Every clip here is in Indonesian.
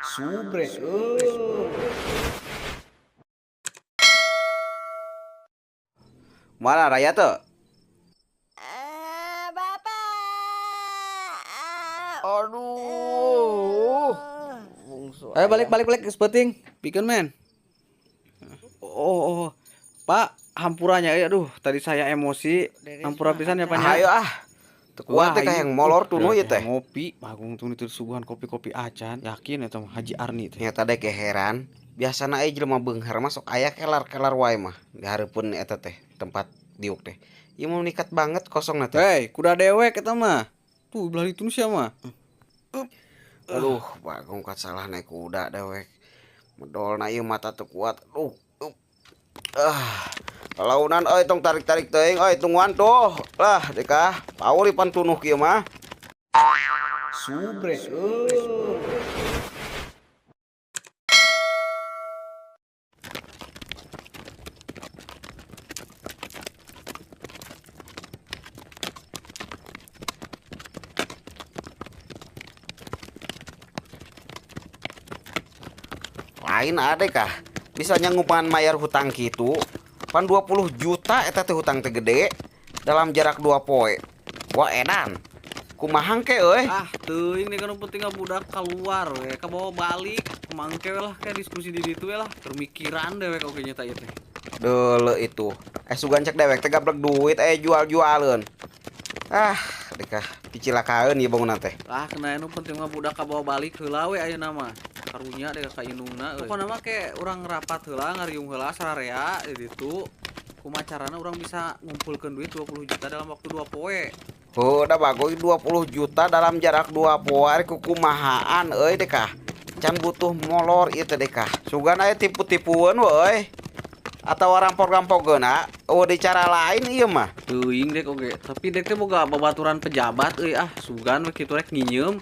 Subre. Mana Raya tuh? Bapak. Aduh. Ayo balik sepeting. Bikin men. Oh, Pak, hampurannya aduh, tadi saya emosi. Hampura pisan ya Pak. Ayo kuat teh yang molor tuh ya teh. Ngopi, bagung tuh itu suguhan kopi-kopi acan. Yakin eta mah Haji Arni teh. Nyata deh keheran. Biasana jelema beunghar mah sok aya kelar-kelar wae mah. Dihareupeun eta teh tempat diuk teh. Ieu mau nikat banget kosong teh. Hei, kuda dewek eta mah. Tuh belah itu sia mah. Aduh, Bagong kat salah naik kuda dewek. Medolna ieu mata teu kuat. Aduh. Kalaunan euy tong tarik-tarik teuing euy tungguan tuh. Lah dekah, paur ipan tunuh kieu mah. Subre. Lain ada kah? Misalnya ngupangan mayar hutang gitu, pan 20 juta eta teh hutang teh gede dalam jarak 2 poe. Wah edan. Kumahang ke euy? Teuing nih kan penting budak keluar we, kabawa balik. Kemangke we lah kayak diskusi di ditu we lah. Termikiran dewek oge nya teh. Deuleu itu. Sugan cek dewek teh gablek duit jual-jualeun. Dekah picilakaeun ieu bangunan teh. Kena anu penting mah budak kabawa balik heula we ayeuna mah. Karunya deh ka indungna euy. Pokona mah ke urang rapat heula ngariung heula sararea di ditu. Kumaha carana urang bisa ngumpulkeun duit 20 juta dalam waktu 2 poe. Udah bagus 20 juta dalam jarak 2 poe kumahaan euy dekah. Can butuh molor ieu teh dekah. Sugan aya tipu-tipueun we. Atau rampok-rampogeuna di cara lain ieu mah. Teuing dek oge, tapi dek teh boga babaturan pejabat euy sugan we kitu rek nginyeum.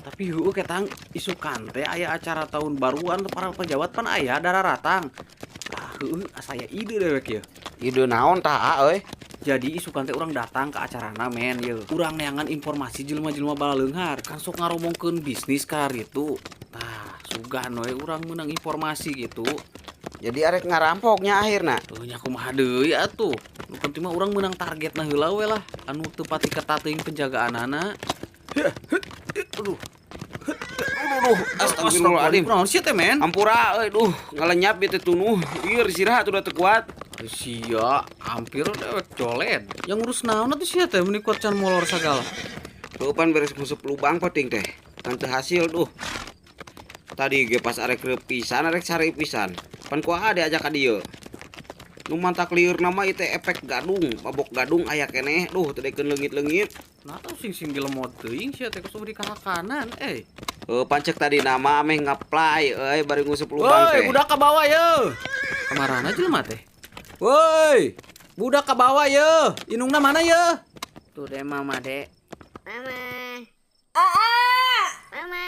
Tapi heueuh ketang isukan teh aya acara tahun baruan para pejabat pan aya dararatang. Heueuh saya ide dewek ye. Ide naon tah euy? Jadi isukan teh urang datang ke acarana men ye. Urang neangan informasi jelema-jelema baleunghar kan sok ngaromongkeun bisnis ka ritu. Tah, sugan we urang meunang informasi gitu. Jadi arek ngarampoknya akhirna. Nya kumaha deui atuh. Nu penting mah urang meunang targetna heula we lah. Anu teu pati ketat teuing penjagaanana. Aduh. Astagfirullahaladzim. Kunaon sia teh men? Ampura euy ngalenyap ieu teh tunuh. Ieu istirahat udah teu kuat. Sia, hampir dewek colet. Yang ngurus naon atuh sia teh meni kuat can molor sagala. Pan beres nguseup lubang penting teh. Kan teu hasil Tadi ge pas arek reup pisan arek sari pisan. Pan kuaha diajak ka dieu. Nu mantak lieur nama ieu teh efek gadung, mabok gadung aya keneh. Tedekeun leungit-leungit. Nah tau sing gelemot teuing sia teh kudu di kanan. Pancek tadi nama ameh ngaplay bari nguseup lubang teh. Woi, budak ka bawah ye. Kamarana jelema teh? Woi, budak ka bawah ye. Inungna mana ye? Tuh deh mama dek. Mama. Mama.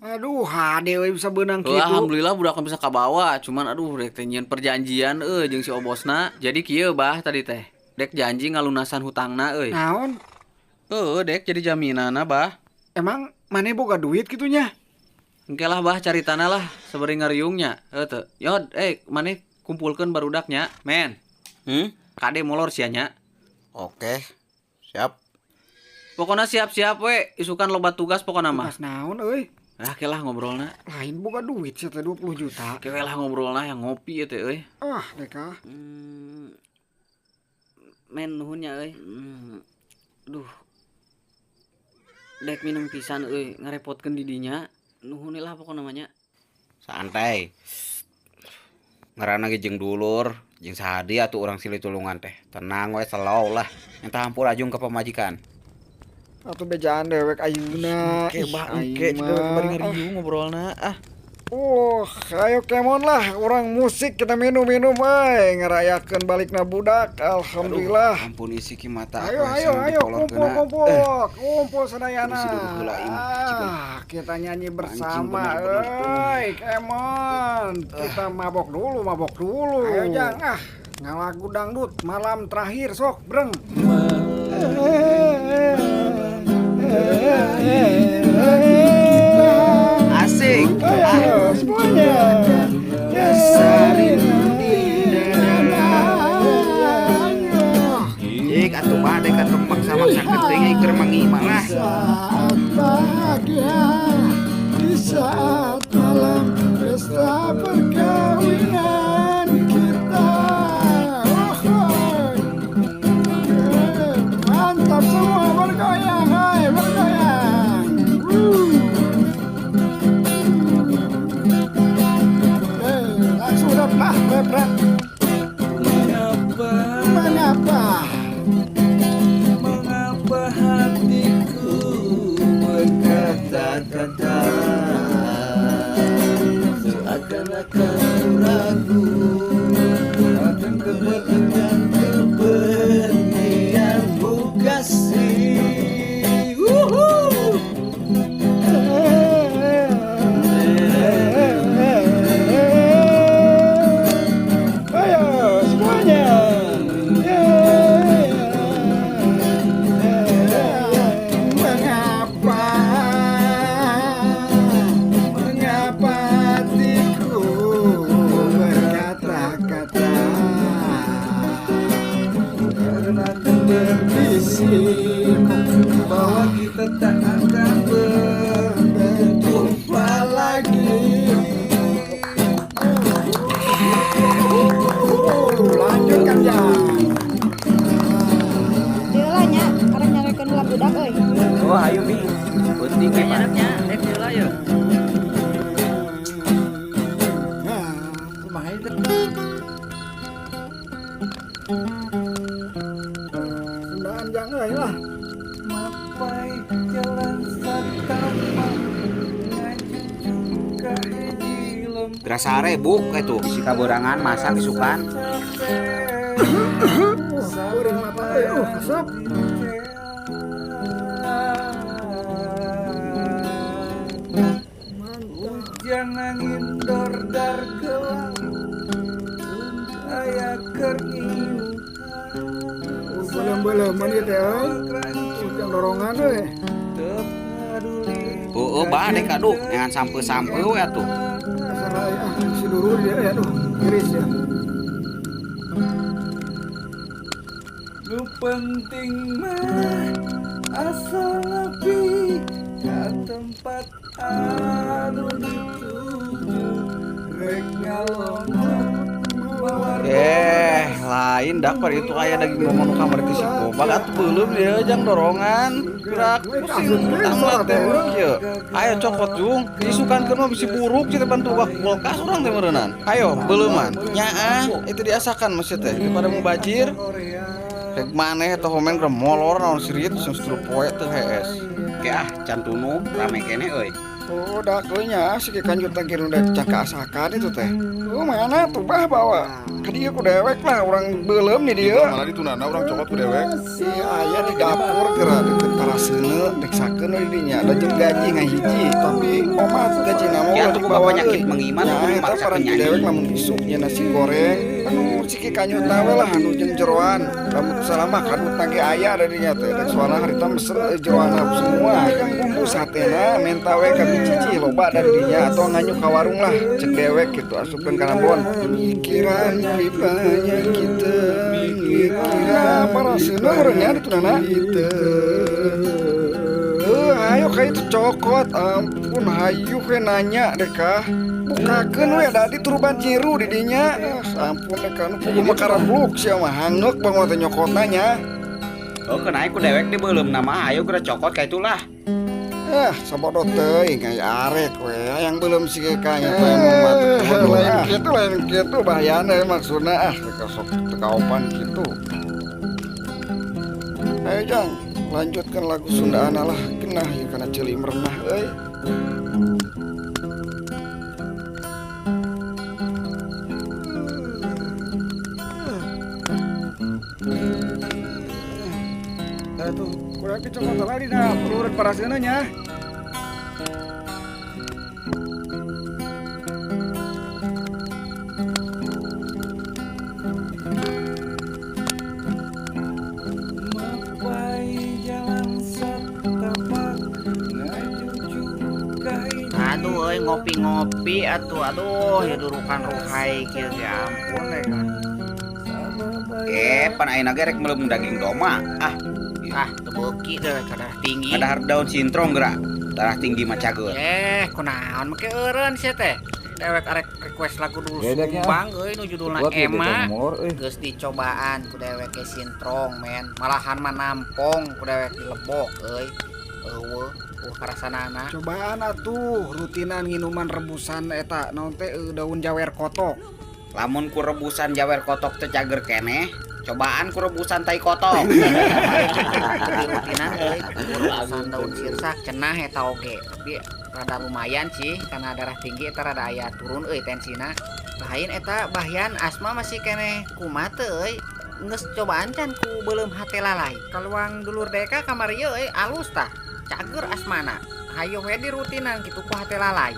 Aduh, hade we bisa beunang kitu. Alhamdulillah budak bisa ka bawah, cuman aduh rek teh nyieun perjanjian jeung si obosna. Jadi kieu bah tadi teh. Dek janji ngalunasan hutangna euy. Naon? Dek jadi jaminanna bah. Emang maneh boga duit kitunya? Engke lah bah cari tanah lah sabari ngariungnya. Teu. Yod, maneh kumpulkeun barudaknya, men. Kade molor sia nya. Oke. Siap. Pokona siap-siap we, isukan loba tugas pokona mah. Tugas naon euy? Kelah ngobrolna. Lain boga duit sia teh 20 juta. Kelah ngobrolna yang ngopi ya teh euy. Deka. Men nuhunnya euy. Duh. Dek minum pisan euy, ngarepotkeun di dinya. Nuhun lah pokona namanya. Santai. Ngaranna ge jeung dulur, jeung sahadi atuh urang silih tulungan teh. Tenang we slow lah. Entah hampur ajung ke pamajikan. Atuh bejaan dewek ayeuna. Engke bah engke bari ngariung ngobrolna. Ayo kemon lah, orang musik kita minum-minum, ngerayakan balikna budak, alhamdulillah. Ampun isi ki mata. Ayo, kumpul sadayana. Isi dulu heula ini, Kita nyanyi Mancing bersama, bener-bener. kemon. Kita mabok dulu. Ayo Jang, ngalagu dangdut malam terakhir sok, breng. Asik. Ayo semuanya. Ik atuh bade ka tembak sama saketing iker mangima lah. Saat bahagia di saat malam pesta perkawinan kita. Mantap semua bergoyang, hai bergoyang. Langsung udah berat. Mengapa hatiku berkata-kata seakan-akan ragu akan kepergian kepergianmu kasih. Ayo semuanya. Mengapa hatiku berkata-kata Karena akan berbisik bahwa kita tak akan berjumpa lagi. lanjutkan ya. Heula nya, karek nyarekeun ulah budak euy. Oh ayo Mi, penting nyarapnya rek heula yeuh. Sundaan jang euy lah. Mapai jalan satapak ngaju juga hiji lempeng Berasa rebuk itu isi kaborangan masak isukan. Kuring mata euy, asap. Hujan angin dordar gelap aya kerniuhan Belum menit ya euy. Ujang dorongan euy. Oh, bade kaduh, jangan sampe-sampe we atuh. Dasar euy, si durur dia ya aduh, iris ya. Nu penting mah asal nepi ka tempat anu dituju rek ngalongok mawar Lain dak pada itu aya daging ngomong nu kamar ti si Gobag atuh belum dia jang dorongan. Gerak pusing tamat teh kieu. Ayo cokot jung, isukankeun mah bisi buruk ci depan tuh kulkas urang teh meureunnan. Ayo beleuman. Nyaah, itu diasakan masih teh daripada mau bajir. Rek maneh teh homen keur molor naon sirit sing strup poe teu hees. Oke can tunu rame kene euy. Oh, dak euy nya si kanjut teh kieu udah cangka asakan itu teh. Mana tuh bah bawa. Ka dieu ku dewek lah urang beuleum nih dieu. Malah ditunana orang cokot ku dewek. Iya, aya di dapur geura deket paraseuna deksakeun we dinya da jeung gaji ngahiji tapi omat gajina mah Ya, ulah tuh dibawa penyakit euy. mengiman Ya, atuh eta maksa paran penyanyi. dewek lamun isuk nya nasi goreng anu ciki kanyut tawe lah anu jeung jeroan lamun salamah kadut tangge aya da dinya teh dan soalna harita mesen jeroan semua yang bumbu satena menta we ka biji loba da dinya atau nganyuk ka warung lah cek dewek gitu asupkeun ka Ambon pikiran pipanya kita pikiran paraseuna urangnya ditunana kita. Ayo kayak itu cokot, ampun hayu ke nanya deka. Bukakeun we da di turuban ciru di dinya. Ampun deka nu kudu makarabluk sia mah hangek bangun teh nyokotna nya. Oh kenai ku dewek di belum nama ayo geura cokot ka itulah. Sabodot teuing aya arek we yang belum sigekanya teh mah lain kitu bahayana maksudna teka sok teka opan kitu. Ayo Jang, lanjutkan lagu Sundaana lah genah ieu kana ceuli merenah euy. Nah tuh, kurang kecokot lagi nah, pelurin parasena nya. Mapai jalan setapak ngajuju kain. Aduh, ngopi-ngopi aduh ya durukan ruhai kieu ge ampun Pan ayeuna ge rek melem daging doma. teu beuki deh darah tinggi. Kadahar daun sintrong geura. Darah tinggi mah cageut. Kunaon make eureun sia teh. Dewek arek request lagu dulu Bedeknya, sumbang euy nu judulna Buat ya, Ema. umur, Geus dicobaan ku dewek ke sintrong men. Malahan mah nampong ku dewek dilebok euy. Eueuh, karasanana. Cobaan atuh rutinan minuman rebusan eta naon teh daun jawer kotok. Lamun ku rebusan jawer kotok teu cager keneh, cobaan ku rebusan tai kotok. Di rutinan euy urusan daun sirsak cenah eta oge. Tapi rada lumayan sih karena darah tinggi eta rada aya turun euy tensina. Lain eta bahyan asma masih keneh kumaha teu euy. Geus cobaan can ku beuleum hate lalai. Kaluang dulur deka kamari euy alus tah. Cager asmana. Hayo we di rutinan kitu ku hate lalai.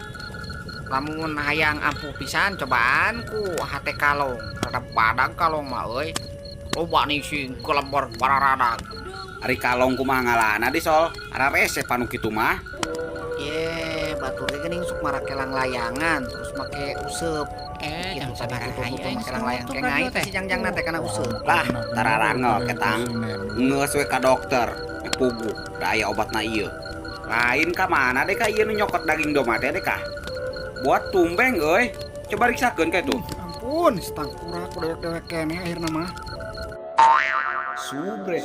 Lamun hayang ampuh pisan cobaan ku hate kalong. Rada padang kalong mah euy. Loba nising kelebor pararadag. Ari kalong kumaha ngalana di sol. Ara rese panu kitu mah. Ye, batur ge geuning sok marakelang layangan terus make useup. Gitu tadi foto-foto make lang layang ke ngai teh si jangjangna teh kana useup. Lah, tararangel ketang. Ngeus we ka dokter. Pugu, da aya obatna ieu. Lain ka mana deh ka ieu nu nyokot daging domba teh ka? Buat tumbeng euy. Coba riksakeun ka itu. Ampun, setangkura ku dewek-dewek keneh akhirna mah. Subrek.